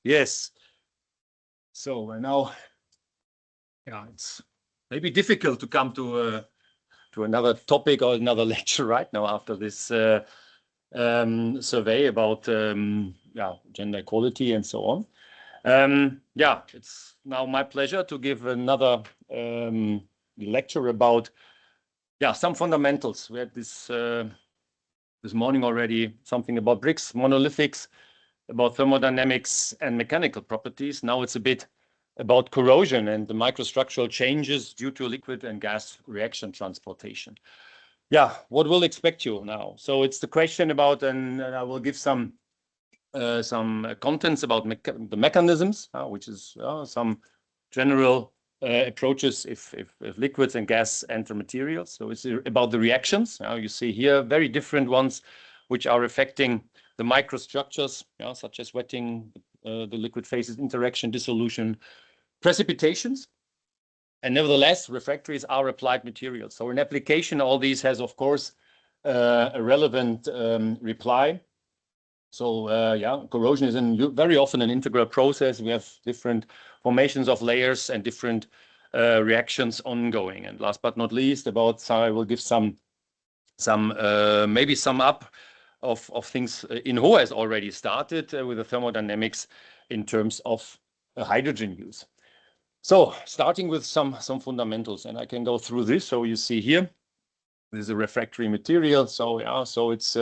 Yes. So now, yeah, it's maybe difficult to come to another topic or another lecture right now after this survey about gender equality and so on. Yeah, it's now my pleasure to give another lecture about some fundamentals. We had this morning already something about bricks, monolithics, about thermodynamics and mechanical properties. Now it's a bit about corrosion and the microstructural changes due to liquid and gas reaction transportation. Yeah, what will expect you now? So it's the question about, and I will give some contents about the mechanisms, which is some general approaches if liquids and gas enter materials. So it's about the reactions. You see here very different ones which are affecting the microstructures, such as wetting, the liquid phases, interaction, dissolution, precipitations. And nevertheless, refractories are applied materials. So in application, all these has, of course, a relevant reply. So corrosion is very often an integral process. We have different formations of layers and different reactions ongoing. And last but not least, I will give some maybe sum up of things Inho has already started with the thermodynamics in terms of hydrogen use. So starting with some fundamentals, and I can go through this. So you see here, this is a refractory material. So so it's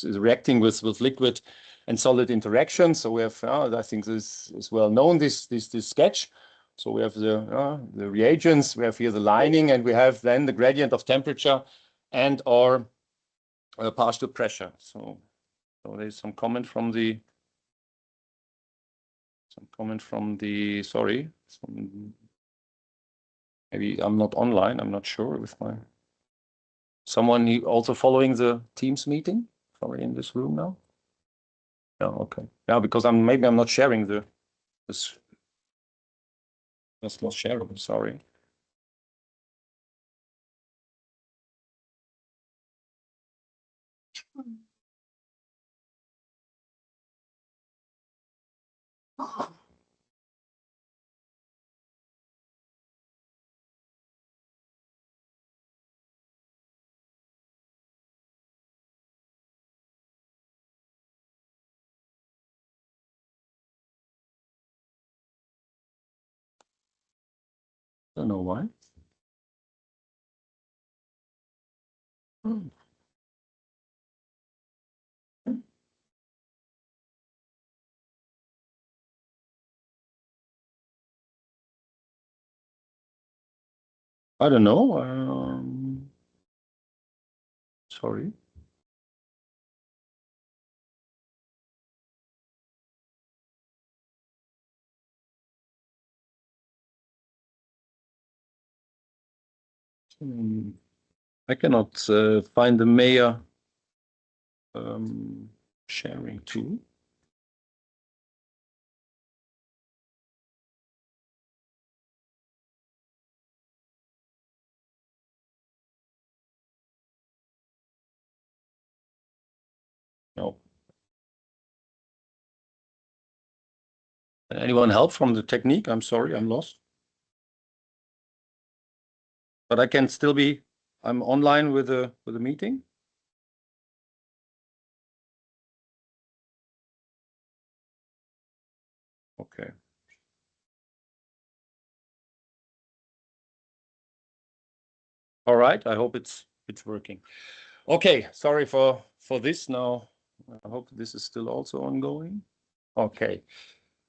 reacting with liquid and solid interactions. So we have, I think this is well known, this sketch. So we have the reagents, we have here the lining, and we have then the gradient of temperature and or partial pressure. So there's some comment from the sorry. Maybe I'm not online. I'm not sure with someone also following the Teams meeting. Sorry, in this room now. Yeah, okay. Yeah, because maybe I'm not sharing this. That's not shareable. Sorry. Don't know why. I don't know. Sorry. I cannot find the Mayor sharing tool. No. Anyone help from the technique? I'm sorry, I'm lost. But I can still be. I'm online with the meeting. Okay. All right. I hope it's working. Okay. Sorry for this. Now I hope this is still also ongoing. Okay.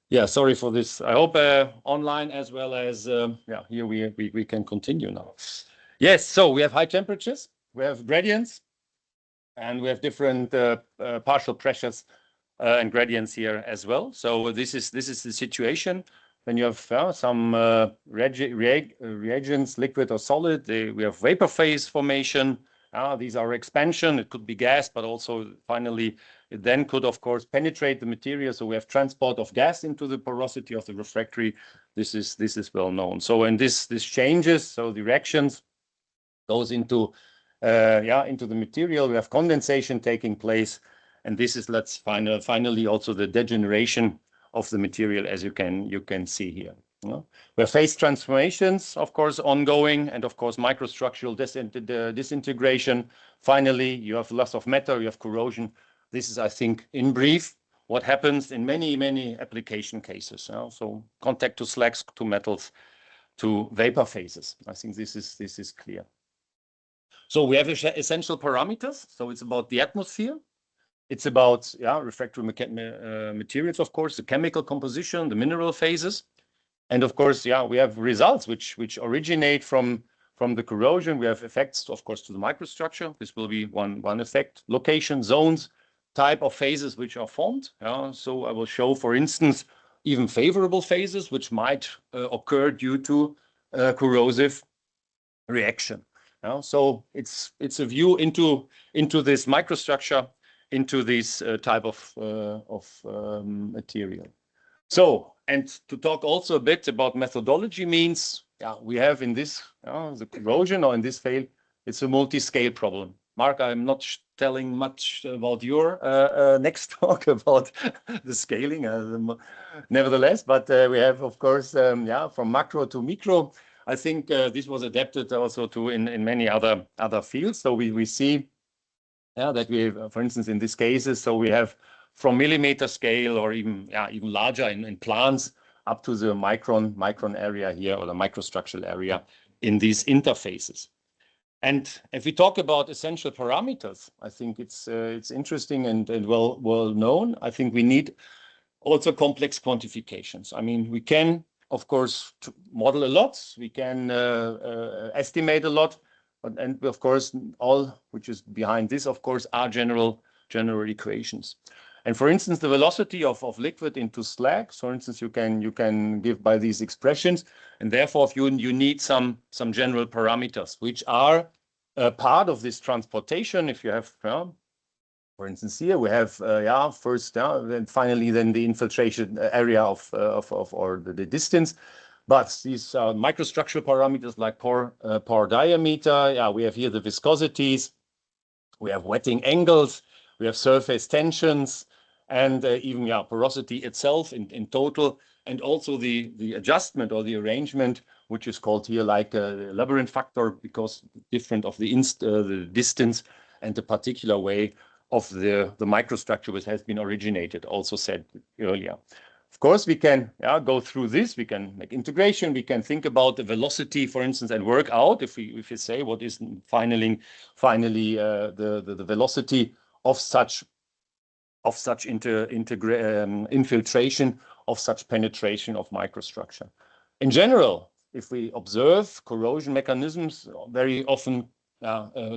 Yeah. Sorry for this. I hope online as well as here we can continue now. Yes. So we have high temperatures. We have gradients, and we have different partial pressures and gradients here as well. So this is the situation when you have some reagents, liquid or solid. We have vapor phase formation. These are expansion. It could be gas, but also finally it then could, of course, penetrate the material. So we have transport of gas into the porosity of the refractory. This is well known. So when this changes, so the reactions goes into the material. We have condensation taking place. And this is, finally also the degeneration of the material, as you can see here. We have phase transformations, of course, ongoing, and of course microstructural disintegration. Finally, you have loss of matter, you have corrosion. This is, I think, in brief, what happens in many application cases. So contact to slags, to metals, to vapor phases. I think this is clear. So we have essential parameters. So it's about the atmosphere. It's about refractory materials, of course, the chemical composition, the mineral phases. And of course, we have results which originate from the corrosion. We have effects, of course, to the microstructure. This will be one effect. Location, zones, type of phases which are formed. So I will show, for instance, even favorable phases which might occur due to corrosive reaction. So it's a view into this microstructure, into this type of material. So, and to talk also a bit about methodology means, we have in this, the corrosion, or in this fail, it's a multi-scale problem. Mark, I'm not telling much about your next talk about the scaling, nevertheless, but we have, of course, from macro to micro. I think this was adapted also to in many other fields. So we see that we have, for instance, in these cases, so we have from millimeter scale or even larger in plants up to the micron area here, or the microstructural area in these interfaces. And if we talk about essential parameters, I think it's interesting and well known. I think we need also complex quantifications. I mean, we can, of course, model a lot. We can estimate a lot. And of course, all which is behind this, of course, are general equations. And for instance, the velocity of liquid into slag, for instance, you can give by these expressions, and therefore you need some general parameters which are part of this transportation. If you have, for instance, here we have first, then finally then the infiltration area of or the distance. But these microstructural parameters like pore diameter, we have here the viscosities, we have wetting angles, we have surface tensions, and even porosity itself in total, and also the adjustment or the arrangement, which is called here like a labyrinth factor, because different of the distance and the particular way of the microstructure which has been originated, also said earlier. Of course, we can go through this. We can make integration. We can think about the velocity, for instance, and work out if we say what is finally the velocity of such infiltration, of such penetration of microstructure. In general, if we observe corrosion mechanisms, very often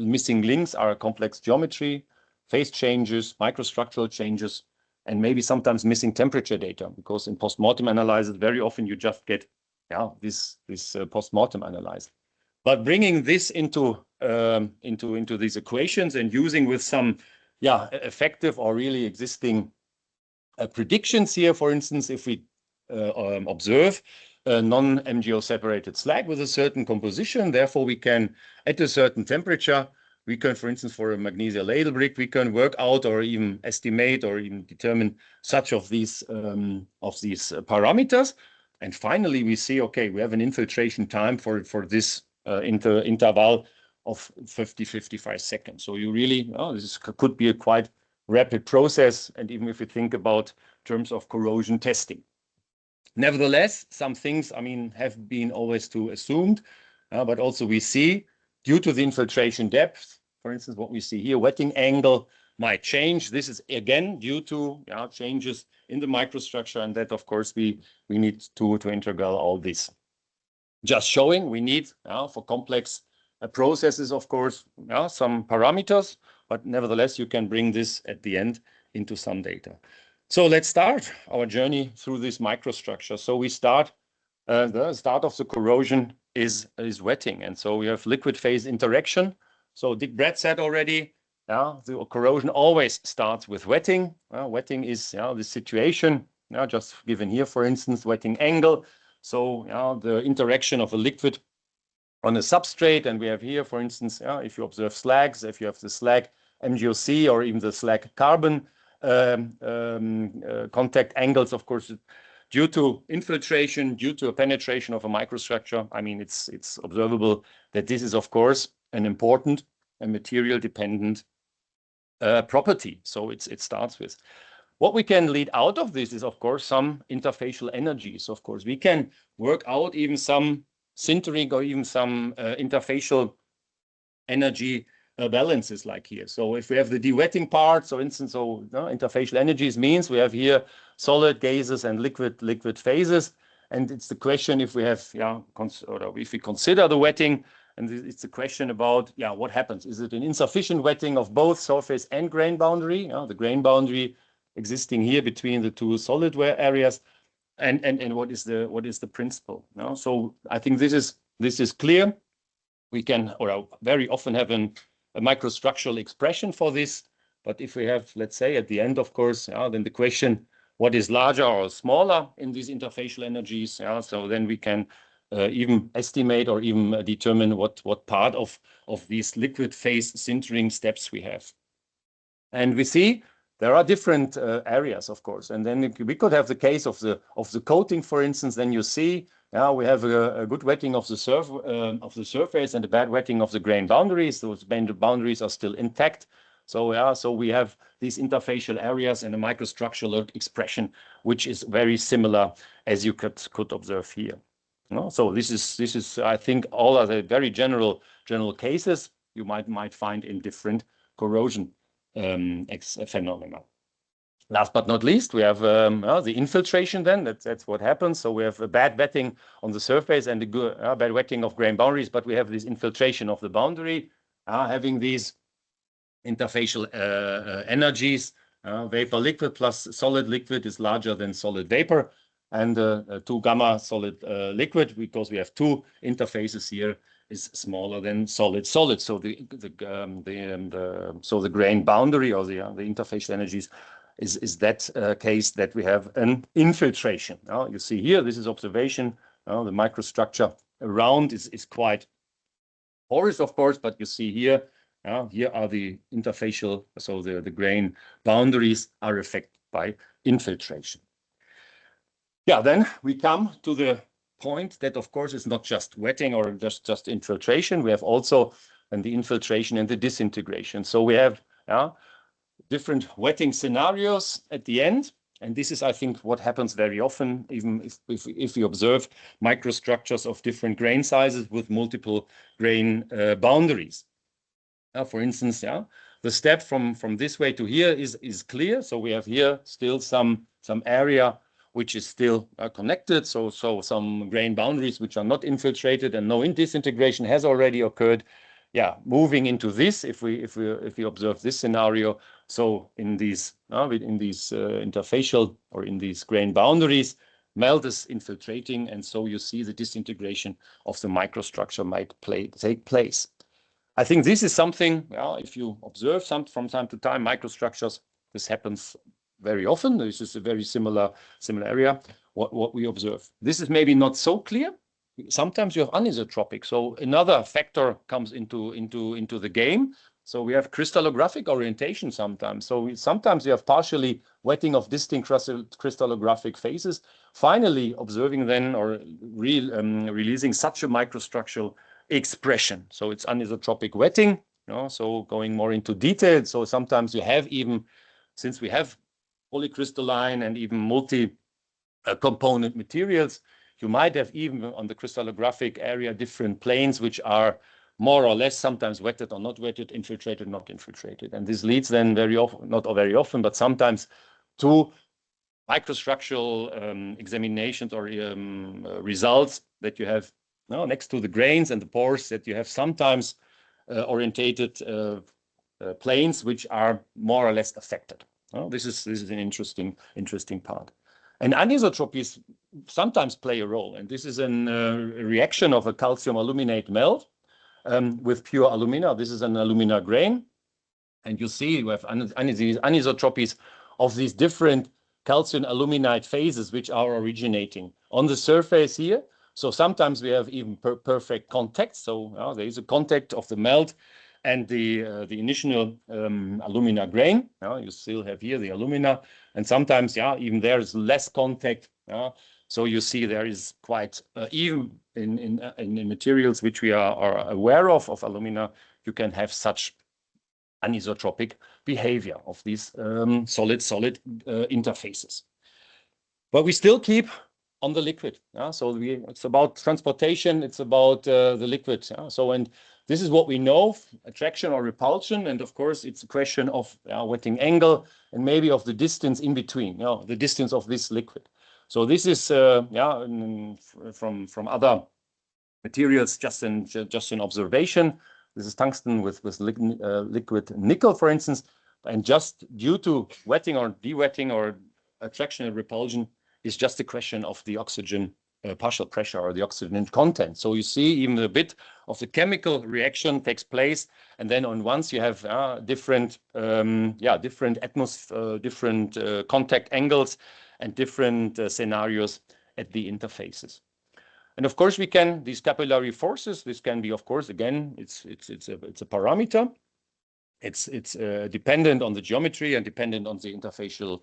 missing links are complex geometry, phase changes, microstructural changes, and maybe sometimes missing temperature data, because in postmortem analysis, very often you just get this postmortem analysis. But bringing this into these equations and using with some effective or really existing predictions here, for instance, if we observe a non-MgO separated slag with a certain composition, therefore we can, at a certain temperature, we can, for instance, for a magnesia ladle brick, we can work out or even estimate or even determine such of these parameters. And finally, we see, okay, we have an infiltration time for this interval of 55 seconds. So you really, this could be a quite rapid process. And even if you think about terms of corrosion testing. Nevertheless, some things, I mean, have been always too assumed, but also we see, due to the infiltration depth, for instance, what we see here, wetting angle might change. This is again due to changes in the microstructure, and that, of course, we need to integral all this. Just showing we need for complex processes, of course, some parameters, but nevertheless, you can bring this at the end into some data. So let's start our journey through this microstructure. So we start, the start of the corrosion is wetting. And so we have liquid phase interaction. So Dick Brett said already, the corrosion always starts with wetting. Wetting is the situation, just given here, for instance, wetting angle. So the interaction of a liquid on a substrate. And we have here, for instance, if you observe slags, if you have the slag MgOC or even the slag carbon, contact angles, of course, due to infiltration, due to a penetration of a microstructure. I mean, it's observable that this is, of course, an important and material-dependent property. So it starts with. What we can lead out of this is, of course, some interfacial energies. Of course, we can work out even some sintering or even some interfacial energy balances like here. So if we have the de-wetting part, so instance, so interfacial energies means we have here solid, gases, and liquid phases. And it's the question if we have, or if we consider the wetting, and it's the question about, what happens? Is it an insufficient wetting of both surface and grain boundary? The grain boundary existing here between the two solid areas, and what is the principle? So I think this is clear. We can, or very often have a microstructural expression for this. But if we have, let's say, at the end, of course, then the question, what is larger or smaller in these interfacial energies? So then we can even estimate or even determine what part of these liquid phase sintering steps we have. And we see there are different areas, of course. And then we could have the case of the coating, for instance. Then you see we have a good wetting of the surface and a bad wetting of the grain boundaries. Those boundaries are still intact. So so we have these interfacial areas and a microstructural expression, which is very similar as you could observe here. So this is I think all are the very general cases you might find in different corrosion phenomena. Last but not least, we have the infiltration. Then that's what happens. So we have a bad wetting on the surface and a good bad wetting of grain boundaries, but we have this infiltration of the boundary, having these interfacial energies. Vapor liquid plus solid liquid is larger than solid vapor, and 2 gamma solid liquid, because we have 2 interfaces here, is smaller than solid. So the grain boundary or the interfacial energies is that case that we have an infiltration. You see here, this is observation. The microstructure around is quite porous, of course, but you see here, here are the interfacial, so the grain boundaries are affected by infiltration. Then we come to the point that, of course, is not just wetting or just infiltration. We have also the infiltration and the disintegration. So we have different wetting scenarios at the end. And this is, I think, what happens very often, even if we observe microstructures of different grain sizes with multiple grain boundaries. For instance, the step from this way to here is clear. So we have here still some area which is still connected. So some grain boundaries which are not infiltrated and no disintegration has already occurred. Moving into this, if we observe this scenario, so in these interfacial or in these grain boundaries, melt is infiltrating, and so you see the disintegration of the microstructure might take place. I think this is something, if you observe from time to time microstructures, this happens very often. This is a very similar area, what we observe. This is maybe not so clear. Sometimes you have anisotropic, so another factor comes into the game. So we have crystallographic orientation sometimes. So sometimes you have partially wetting of distinct crystallographic phases, finally observing then or releasing such a microstructural expression. So it's anisotropic wetting. So going more into detail. So sometimes you have even, since we have polycrystalline and even multi-component materials, you might have even on the crystallographic area different planes which are more or less sometimes wetted or not wetted, infiltrated, not infiltrated. And this leads then very often, not very often, but sometimes to microstructural examinations or results that you have next to the grains and the pores, that you have sometimes orientated planes which are more or less affected. This is an interesting part. And anisotropies sometimes play a role, and this is a reaction of a calcium aluminate melt with pure alumina. This is an alumina grain, and you see you have anisotropies of these different calcium aluminate phases which are originating on the surface here. So sometimes we have even perfect contact. So there is a contact of the melt and the initial alumina grain. You still have here the alumina, and sometimes, even there is less contact. So you see there is quite even in materials which we are aware of alumina, you can have such anisotropic behavior of these solid interfaces. But we still keep on the liquid. So it's about transportation, it's about the liquid. So, and this is what we know, attraction or repulsion. And of course, it's a question of wetting angle and maybe of the distance in between, the distance of this liquid. So this is from other materials, just an observation. This is tungsten with liquid nickel, for instance, and just due to wetting or de-wetting or attraction and repulsion is just a question of the oxygen partial pressure or the oxygen content. So you see even a bit of the chemical reaction takes place, and then once you have different atmosphere, different contact angles and different scenarios at the interfaces. And of course, we can, these capillary forces, this can be, of course, again, it's a parameter. It's dependent on the geometry and dependent on the interfacial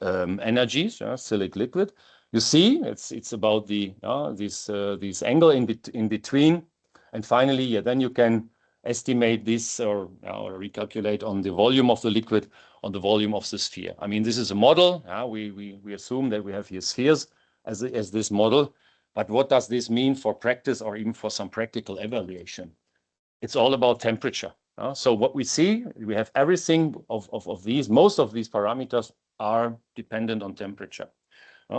energies, silic liquid. You see, it's about the this angle in between, and finally, then you can estimate this or recalculate on the volume of the liquid, on the volume of the sphere. I mean, this is a model. We assume that we have here spheres as this model. But what does this mean for practice or even for some practical evaluation? It's all about temperature. So what we see, we have everything of these, most of these parameters are dependent on temperature.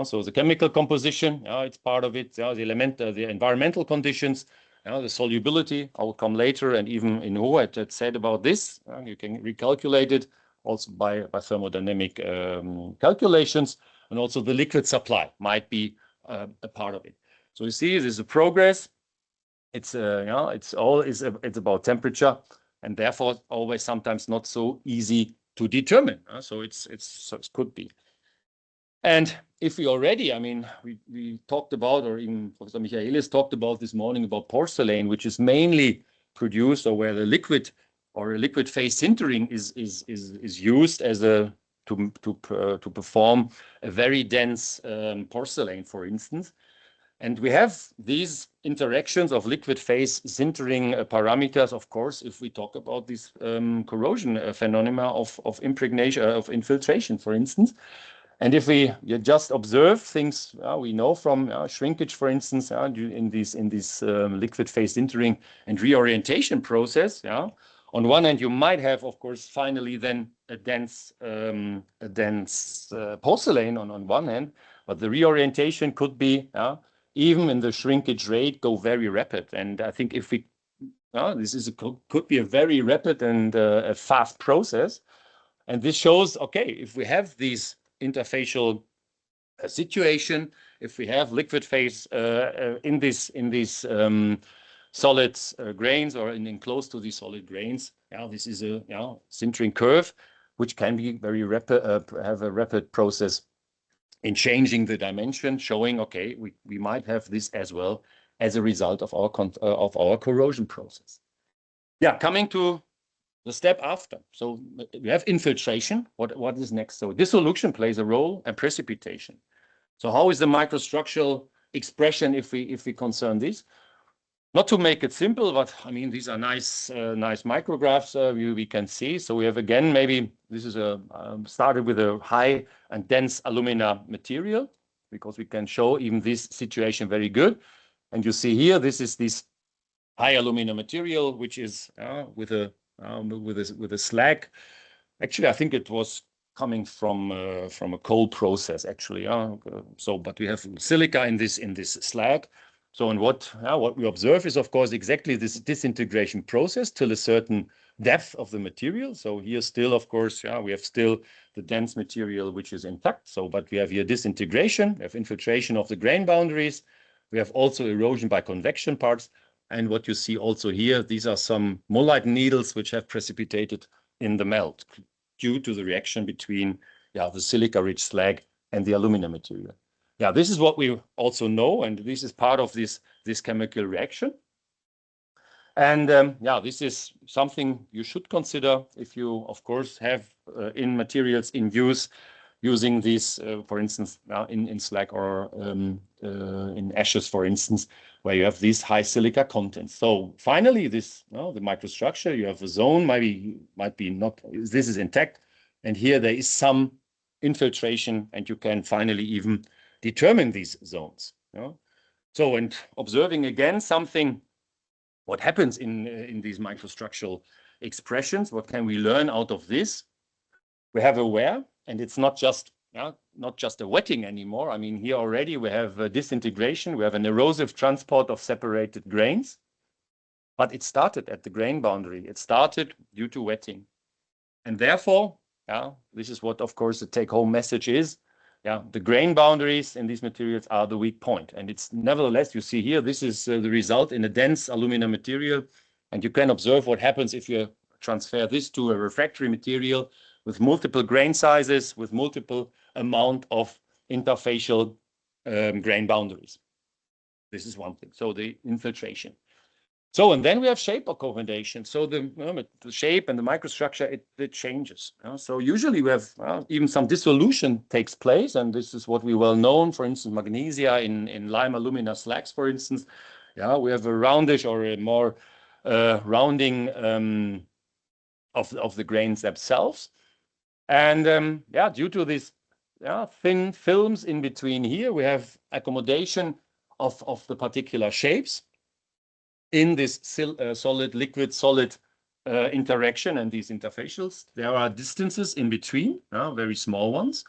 So the chemical composition, it's part of it. The environmental conditions, the solubility, I will come later, and even Inho had said about this. You can recalculate it also by thermodynamic calculations, and also the liquid supply might be a part of it. So you see, this is a progress. It's about temperature, and therefore always sometimes not so easy to determine. So it could be. And if we already, I mean, we talked about, or even Professor Michaelis talked about this morning about porcelain, which is mainly produced, or where the liquid or a liquid phase sintering is used as to perform a very dense porcelain, for instance. And we have these interactions of liquid phase sintering parameters, of course, if we talk about this corrosion phenomena of impregnation, of infiltration, for instance. And if we just observe things we know from shrinkage, for instance, in this liquid phase sintering and reorientation process, on one hand, you might have, of course, finally then a dense porcelain on one hand, but the reorientation could be even in the shrinkage rate go very rapid. And I think if we, this could be a very rapid and a fast process. And this shows, okay, if we have these interfacial situation, if we have liquid phase in these solid grains or in close to these solid grains, this is a sintering curve, which can be very rapid, have a rapid process in changing the dimension, showing, okay, we might have this as well as a result of our corrosion process. Coming to the step after. So we have infiltration. What is next? So dissolution plays a role, and precipitation. So how is the microstructural expression if we concern this? Not to make it simple, but I mean, these are nice micrographs we can see. So we have, again, maybe this is started with a high and dense alumina material, because we can show even this situation very good. And you see here, this is this high alumina material, which is with a slag. Actually, I think it was coming from a coal process, actually. But we have silica in this slag. So, and what we observe is, of course, exactly this disintegration process till a certain depth of the material. So here still, of course, we have still the dense material, which is intact. So, but we have here disintegration, we have infiltration of the grain boundaries. We have also erosion by convection parts. And what you see also here, these are some mullite needles which have precipitated in the melt due to the reaction between the silica-rich slag and the alumina material. This is what we also know, and this is part of this chemical reaction. And yeah, this is something you should consider if you, of course, have in materials in use, using these, for instance, in slag or in ashes, for instance, where you have these high silica contents. So finally, this, the microstructure, you have a zone, might be not, this is intact. And here there is some infiltration, and you can finally even determine these zones. So, and observing again something, what happens in these microstructural expressions, what can we learn out of this? We have a wear, and it's not just a wetting anymore. I mean, here already we have a disintegration, we have an erosive transport of separated grains, but it started at the grain boundary. It started due to wetting. And therefore, this is what, of course, the take-home message is. The grain boundaries in these materials are the weak point. And it's nevertheless, you see here, this is the result in a dense alumina material. And you can observe what happens if you transfer this to a refractory material with multiple grain sizes, with multiple amount of interfacial grain boundaries. This is one thing. So the infiltration. So, and then we have shape accommodation. So the shape and the microstructure, it changes. So usually we have even some dissolution takes place, and this is what we well known, for instance, magnesia in lime alumina slags, for instance. We have a roundish or a more rounding of the grains themselves. And due to these thin films in between here, we have accommodation of the particular shapes in this solid, liquid, solid interaction and these interfacials. There are distances in between, very small ones.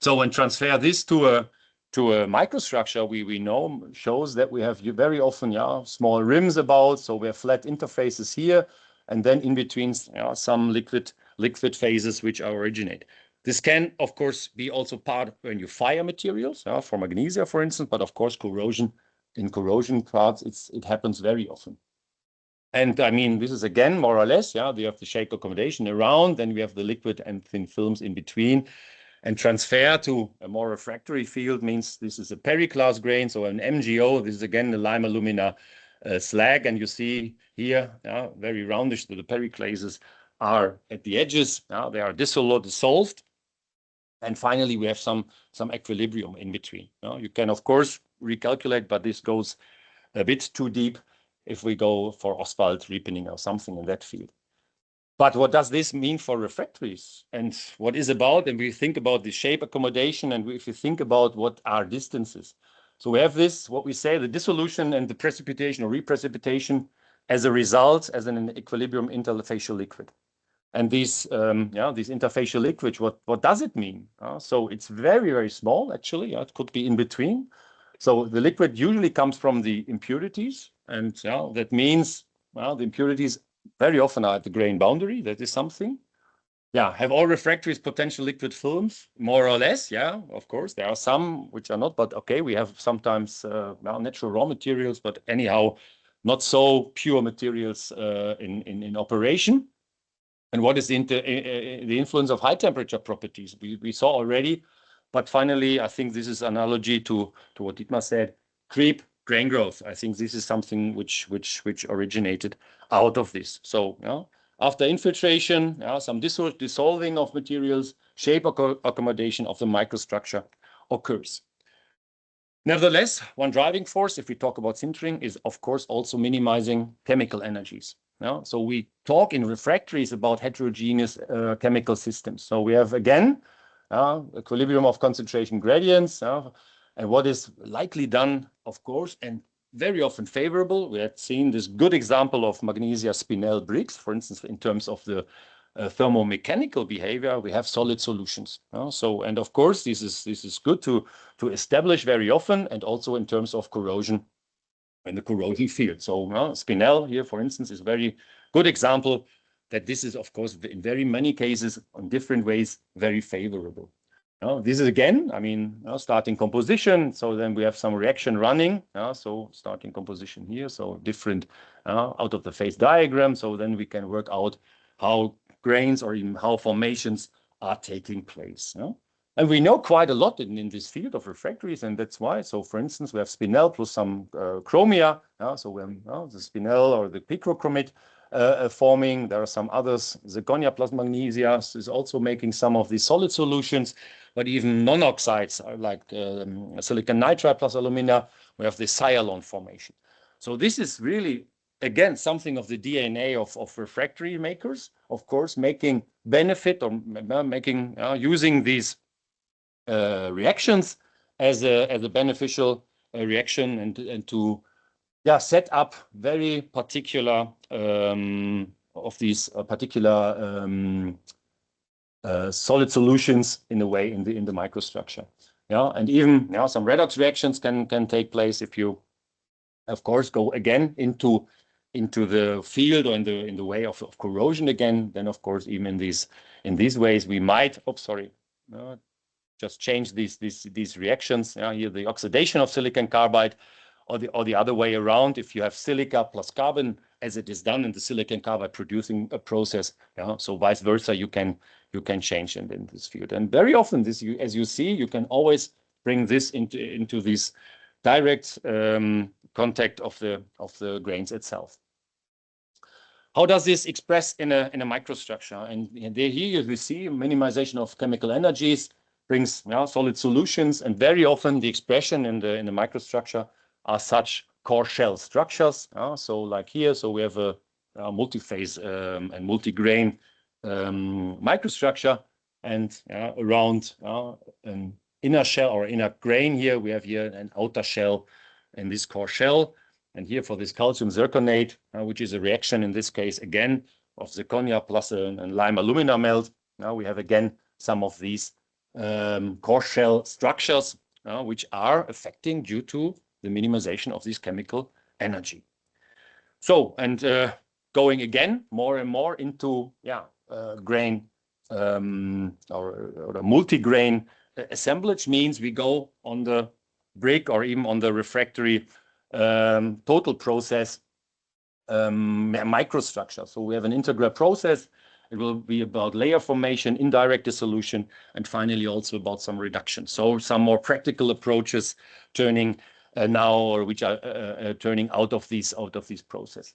So when transfer this to a microstructure, we know shows that we have very often small rims about. So we have flat interfaces here, and then in between some liquid phases which are originate. This can, of course, be also part when you fire materials, for magnesia, for instance, but of course, corrosion. In corrosion parts, it happens very often. And I mean, this is again, more or less, we have the shake accommodation around, then we have the liquid and thin films in between. And transfer to a more refractory field means this is a periclase grain, so an MgO. This is again the lime alumina slag. And you see here, very roundish, the periclases are at the edges. They are dissolved. And finally, we have some equilibrium in between. You can, of course, recalculate, but this goes a bit too deep if we go for asphalt repining or something in that field. But what does this mean for refractories? And what is about, and we think about the shape accommodation, and if you think about what are distances. So we have this, what we say, the dissolution and the precipitation or reprecipitation as a result, as an equilibrium interfacial liquid. And these interfacial liquids, what does it mean? So it's very, very small, actually. It could be in between. So the liquid usually comes from the impurities. And that means, the impurities very often are at the grain boundary. That is something. Have all refractories potential liquid films? More or less, of course. There are some which are not, but okay, we have sometimes natural raw materials, but anyhow, not so pure materials in operation. And what is the influence of high temperature properties? We saw already, but finally, I think this is analogy to what Dietmar said, creep, grain growth. I think this is something which originated out of this. So after infiltration, some dissolving of materials, shape accommodation of the microstructure occurs. Nevertheless, one driving force, if we talk about sintering, is of course also minimizing chemical energies. So we talk in refractories about heterogeneous chemical systems. So we have again equilibrium of concentration gradients, and what is likely done, of course, and very often favorable. We had seen this good example of magnesia spinel bricks, for instance, in terms of the thermomechanical behavior. We have solid solutions. And of course, this is good to establish very often, and also in terms of corrosion in the corrosion field. So spinel here, for instance, is a very good example that this is, of course, in very many cases, in different ways, very favorable. This is again, I mean, starting composition. So then we have some reaction running. So starting composition here. So different out of the phase diagram. So then we can work out how grains or even how formations are taking place. And we know quite a lot in this field of refractories, and that's why. So, for instance, we have spinel plus some chromia. So we have the spinel or the picrochromate forming. There are some others. Zirconia plus magnesia is also making some of these solid solutions, but even non-oxides are like silicon nitride plus alumina. We have the sialon formation. So this is really, again, something of the DNA of refractory makers, of course, making benefit or making using these reactions as a beneficial reaction and to set up very particular of these particular solid solutions in a way in the microstructure. And even some redox reactions can take place if you, of course, go again into the field or in the way of corrosion again. Then, of course, even in these ways, we might. Just change these reactions. Here the oxidation of silicon carbide, or the other way around. If you have silica plus carbon, as it is done in the silicon carbide producing process, so vice versa, you can change in this field. And very often, this as you see, you can always bring this into this direct contact of the grains itself. How does this express in a microstructure? And here we see minimization of chemical energies brings solid solutions, and very often the expression in the microstructure are such core shell structures. So like here, so we have a multi-phase and multi-grain microstructure, and around an inner shell or inner grain here, we have here an outer shell in this core shell. And here for this calcium zirconate, which is a reaction in this case, again, of zirconia plus a lime alumina melt. Now we have again some of these core shell structures, which are affecting due to the minimization of this chemical energy. So, and going again more and more into grain or a multi-grain assemblage means we go on the brick or even on the refractory total process microstructure. So we have an integral process. It will be about layer formation, indirect dissolution, and finally also about some reduction. So some more practical approaches turning now, or which are turning out of these process.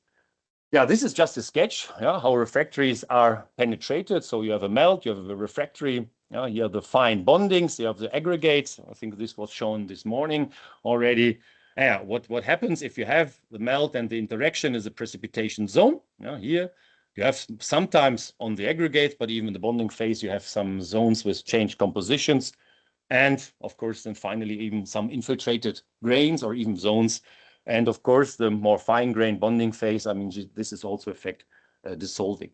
This is just a sketch. How refractories are penetrated. So you have a melt, you have a refractory. You have the fine bondings, you have the aggregates. I think this was shown this morning already. What happens if you have the melt and the interaction is a precipitation zone? Here you have sometimes on the aggregates, but even the bonding phase, you have some zones with changed compositions. And of course, then finally, even some infiltrated grains or even zones. And of course, the more fine grain bonding phase, I mean, this is also affect dissolving.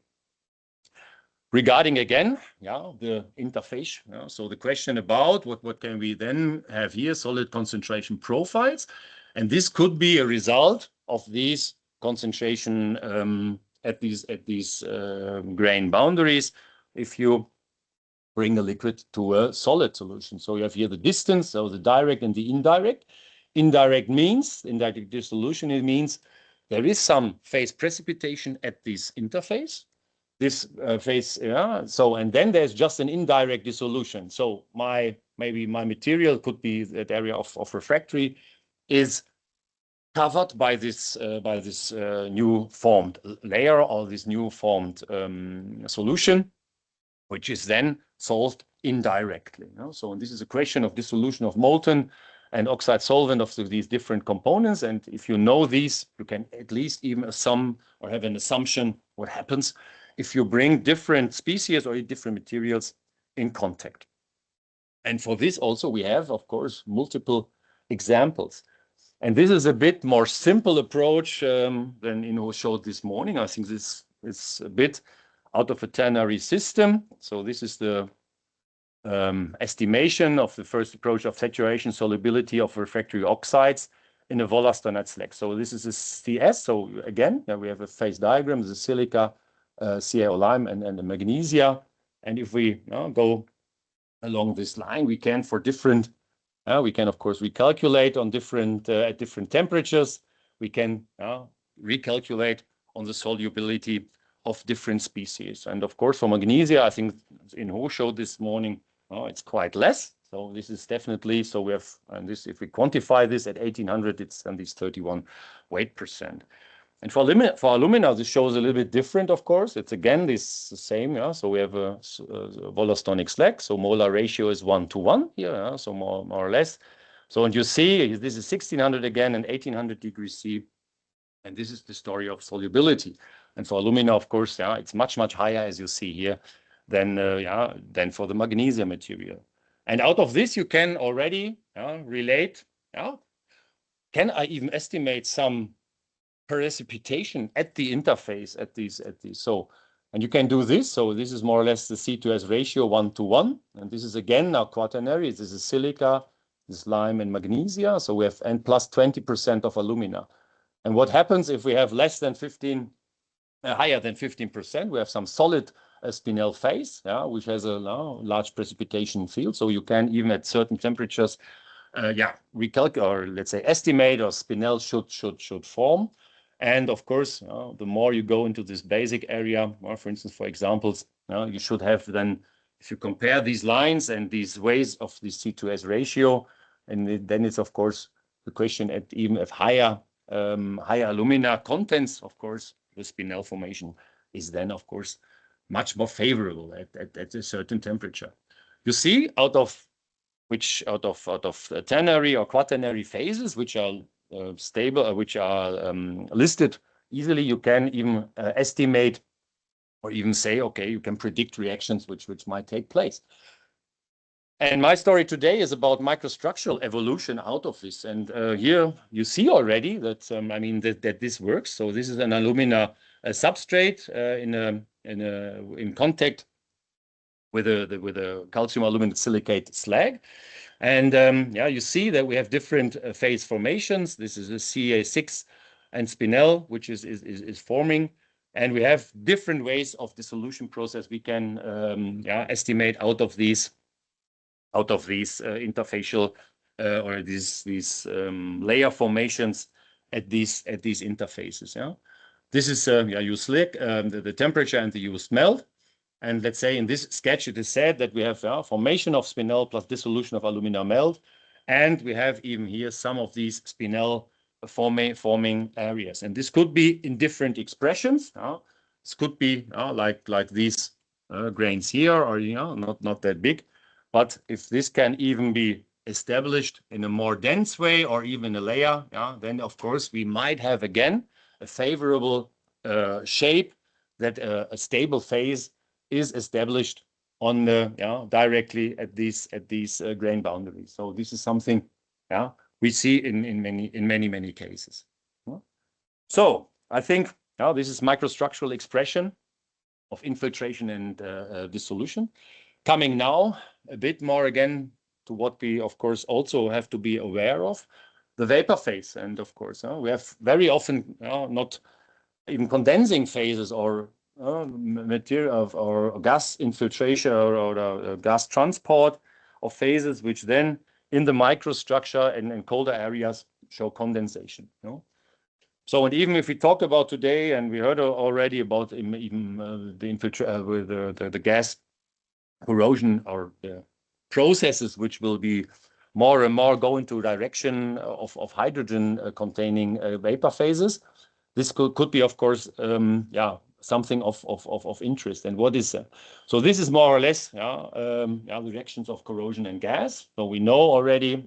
Regarding again, the interface. So the question about what can we then have here, solid concentration profiles. And this could be a result of these concentration at these grain boundaries if you bring a liquid to a solid solution. So you have here the distance, so the direct and the indirect. Indirect means, indirect dissolution, it means there is some phase precipitation at this interface. This phase, so, and then there's just an indirect dissolution. So maybe my material could be that area of refractory is covered by this new formed layer or this new formed solution, which is then solved indirectly. So this is a question of dissolution of molten and oxide solvent of these different components. And if you know these, you can at least even assume or have an assumption what happens if you bring different species or different materials in contact. And for this also we have, of course, multiple examples. And this is a bit more simple approach than Inho showed this morning. I think this is a bit out of a ternary system. So this is the estimation of the first approach of saturation solubility of refractory oxides in a Wollastonite slag. So this is a CS. So again, we have a phase diagram, the silica, CaO lime, and the magnesia. And if we go along this line, we can for different, we can of course recalculate on different at different temperatures. We can recalculate on the solubility of different species. And of course, for magnesia, I think Inho showed this morning, it's quite less. So this is definitely, so we have, and this, if we quantify this at 1800, it's then this 31 weight percent. And for alumina, this shows a little bit different, of course. It's again this the same, yeah. So we have a wollastonich slag. So molar ratio is 1:1 here, yeah? So more or less. So, and you see, this is 1600 again and 1800 degrees C. And this is the story of solubility. And for alumina, of course, yeah, it's much higher, as you see here, than for the magnesium material. And out of this, you can already relate. Can I even estimate some precipitation at the interface at these? So, and you can do this. So this is more or less the C2S ratio 1:1. And this is again now quaternary. This is silica, this lime and magnesia. So we have, and plus 20% of alumina. And what happens if we have less than 15, higher than 15%? We have some solid spinel phase, which has a large precipitation field. So you can even at certain temperatures, recalculate, or let's say estimate, or spinel should form. And of course, the more you go into this basic area, for instance, for examples, you should have then, if you compare these lines and these ways of the C2S ratio, and then it's of course the question at even if higher alumina contents, of course, the spinel formation is then of course much more favorable at a certain temperature. You see, out of ternary or quaternary phases, which are stable, which are listed easily, you can even estimate or even say, okay, you can predict reactions which might take place. And my story today is about microstructural evolution out of this. And here you see already that that this works. So this is an alumina substrate in contact with a calcium aluminate silicate slag. And you see that we have different phase formations. This is a Ca6 and spinel, which is forming. And we have different ways of the solution process we can estimate out of these interfacial or these layer formations at these interfaces. This is use slick, the temperature and the use melt. And let's say in this sketch, it is said that we have formation of spinel plus dissolution of alumina melt. And we have even here some of these spinel forming areas. And this could be in different expressions. This could be like these grains here, or not that big. But if this can even be established in a more dense way or even a layer, then of course we might have again a favorable shape that a stable phase is established on the directly at these grain boundaries. So this is something we see in many cases. So I think this is microstructural expression of infiltration and dissolution. Coming now a bit more again to what we of course also have to be aware of, the vapor phase. And of course we have very often not even condensing phases or material or gas infiltration or gas transport of phases, which then in the microstructure and in colder areas show condensation. So, and even if we talk about today, and we heard already about even the infiltration with the gas corrosion or processes, which will be more and more go into direction of hydrogen containing vapor phases. This could be, of course, something of interest. And what is so this is more or less the reactions of corrosion and gas. So we know already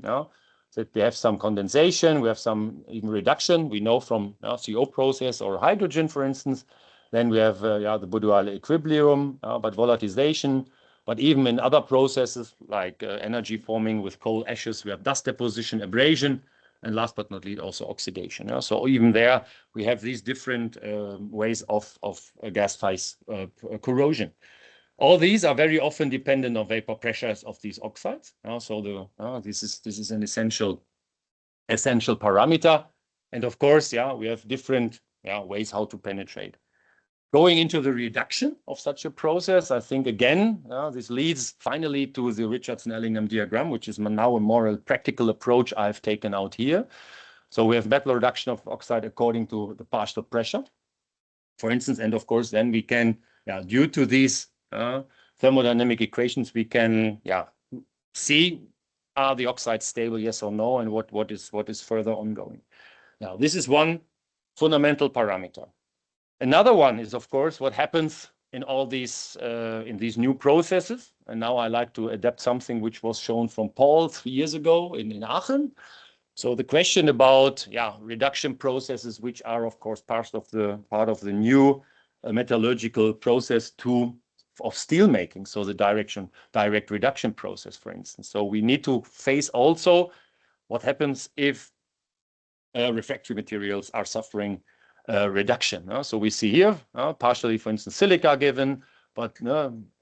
that we have some condensation, we have some even reduction. We know from CO process or hydrogen, for instance. Then we have the Bourdieu equilibrium, but volatilization. But even in other processes like energy forming with coal ashes, we have dust deposition, abrasion, and last but not least also oxidation. So even there we have these different ways of gas phase corrosion. All these are very often dependent on vapor pressures of these oxides. So this is an essential parameter. And of course, we have different ways how to penetrate. Going into the reduction of such a process, I think again, this leads finally to the Richardson-Ellingham diagram, which is now a more practical approach I've taken out here. So we have metal reduction of oxide according to the partial pressure, for instance, and of course, then we can, due to these thermodynamic equations, we can see, are the oxides stable, yes or no, and what is further ongoing. Now, this is one fundamental parameter. Another one is, of course, what happens in all these new processes. And now I like to adapt something which was shown from Paul 3 years ago in Aachen. So the question about reduction processes, which are of course part of the new metallurgical process of steel making. So the direct reduction process, for instance. So we need to face also what happens if refractory materials are suffering reduction. So we see here partially, for instance, silica given, but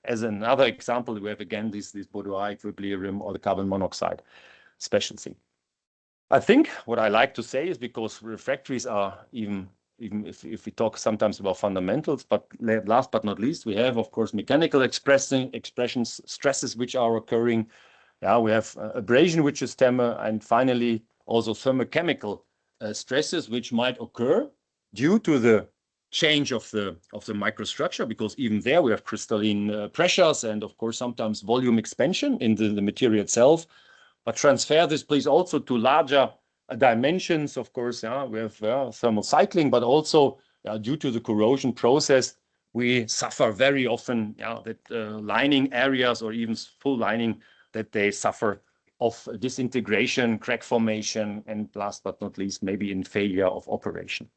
as another example, we have again this boudoir equilibrium or the carbon monoxide specialty. I think what I like to say is, because refractories are even if we talk sometimes about fundamentals, but last but not least, we have, of course, mechanical expressions, stresses which are occurring. We have abrasion, which is and finally also thermochemical stresses which might occur due to the change of the microstructure, because even there we have crystalline pressures and of course sometimes volume expansion in the material itself. But transfer this please also to larger dimensions. Of course, we have thermal cycling, but also due to the corrosion process, we suffer very often that lining areas or even full lining, that they suffer of disintegration, crack formation, and last but not least, maybe in failure of operation.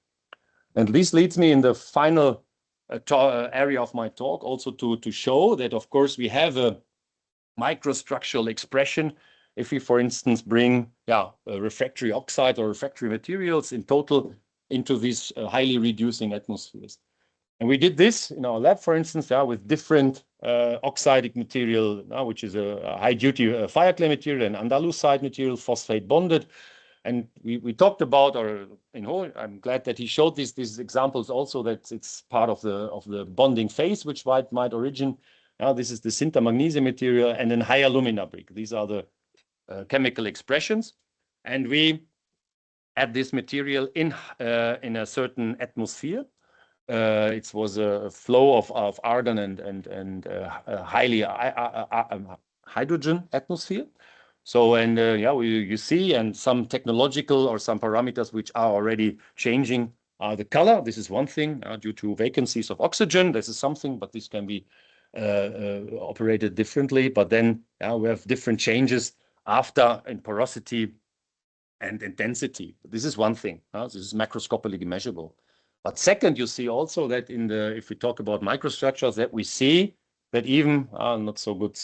And this leads me in the final area of my talk also to show that, of course, we have a microstructural expression if we, for instance, bring refractory oxide or refractory materials in total into these highly reducing atmospheres. And we did this in our lab, for instance, with different oxidic material, which is a high-duty fire clay material, and Andalusite material, phosphate bonded. And we talked about, I'm glad that he showed these examples also, that it's part of the bonding phase, which might origin. Now this is the sinter magnesium material and then high alumina brick. These are the chemical expressions. And we add this material in a certain atmosphere. It was a flow of argon and highly hydrogen atmosphere. So, and you see, and some technological or some parameters which are already changing the color. This is one thing due to vacancies of oxygen. This is something, but this can be operated differently. But then we have different changes after in porosity and intensity. This is one thing. This is macroscopically measurable. But second, you see also that if we talk about microstructures, that we see that even not so good,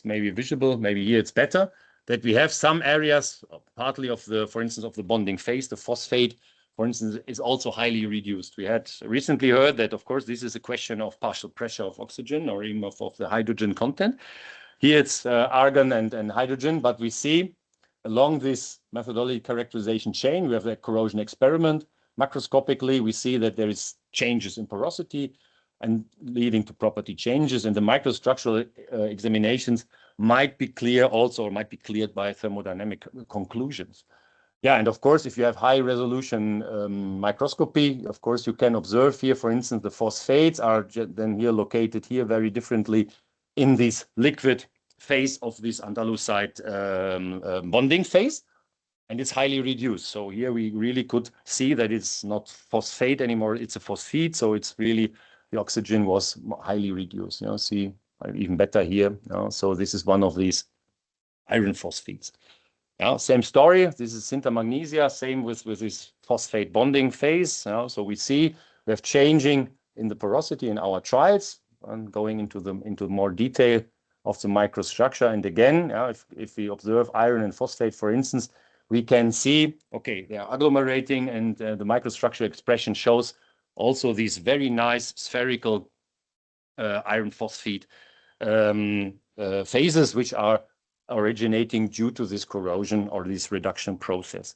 maybe visible, maybe here it's better, that we have some areas, partly for instance, of the bonding phase, the phosphate, for instance, is also highly reduced. We had recently heard that, of course, this is a question of partial pressure of oxygen or even of the hydrogen content. Here it's argon and hydrogen, but we see along this methodology characterization chain, we have a corrosion experiment. Macroscopically, we see that there is changes in porosity and leading to property changes, and the microstructural examinations might be clear also, or might be cleared by thermodynamic conclusions. And of course, if you have high resolution microscopy, of course, you can observe here, for instance, the phosphates are then here located here very differently in this liquid phase of this Andalusite bonding phase. And it's highly reduced. So here we really could see that it's not phosphate anymore, it's a phosphate. So it's really, the oxygen was highly reduced. See, even better here. So this is one of these iron phosphates. Same story. This is sinter magnesia, same with this phosphate bonding phase. So we see we have changing in the porosity in our trials, and going into more detail of the microstructure. And again, if we observe iron and phosphate, for instance, we can see, okay, they are agglomerating, and the microstructure expression shows also these very nice spherical iron phosphate phases, which are originating due to this corrosion or this reduction process.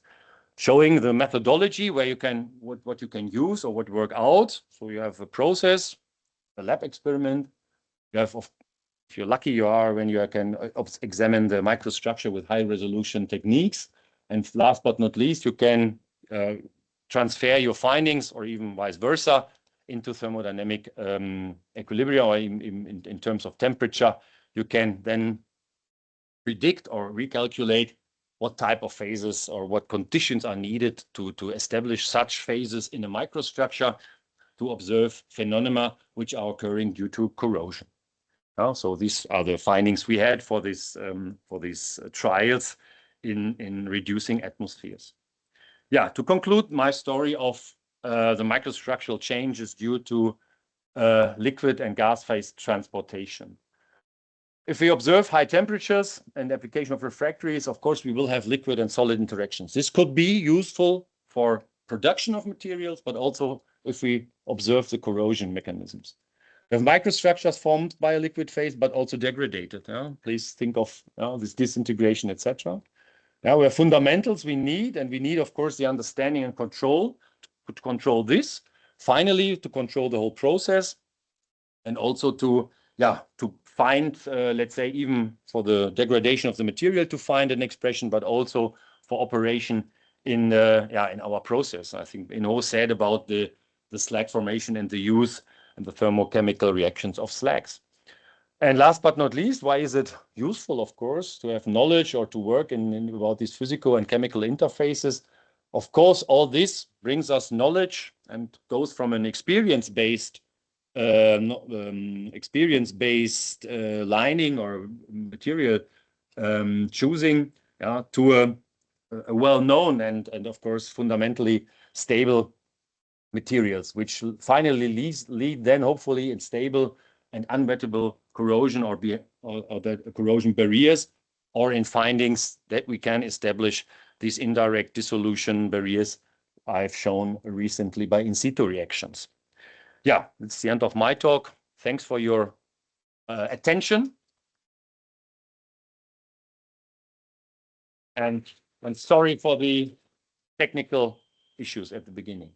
Showing the methodology where you can, what you can use or what work out. So you have a process, a lab experiment. You have, if you're lucky, you are when you can examine the microstructure with high resolution techniques. And last but not least, you can transfer your findings, or even vice versa, into thermodynamic equilibrium, or in terms of temperature. You can then predict or recalculate what type of phases or what conditions are needed to establish such phases in a microstructure to observe phenomena which are occurring due to corrosion. So these are the findings we had for these trials in reducing atmospheres. Yeah, to conclude my story of the microstructural changes due to liquid and gas phase transportation. If we observe high temperatures and application of refractories, of course, we will have liquid and solid interactions. This could be useful for production of materials, but also if we observe the corrosion mechanisms. We have microstructures formed by a liquid phase, but also degraded. Please think of this disintegration, etc. We have fundamentals we need, and we need, of course, the understanding and control to control this. Finally, to control the whole process, and also to find, let's say, even for the degradation of the material, to find an expression, but also for operation in our process. I think Inho said about the slag formation and the use and the thermochemical reactions of slags. And last but not least, why is it useful, of course, to have knowledge or to work about these physical and chemical interfaces? Of course, all this brings us knowledge and goes from an experience-based lining or material choosing to a well-known and of course fundamentally stable materials, which finally lead then hopefully in stable and unwettable corrosion or the corrosion barriers, or in findings that we can establish these indirect dissolution barriers I've shown recently by in situ reactions. Yeah, it's the end of my talk. Thanks for your attention. And sorry for the technical issues at the beginning.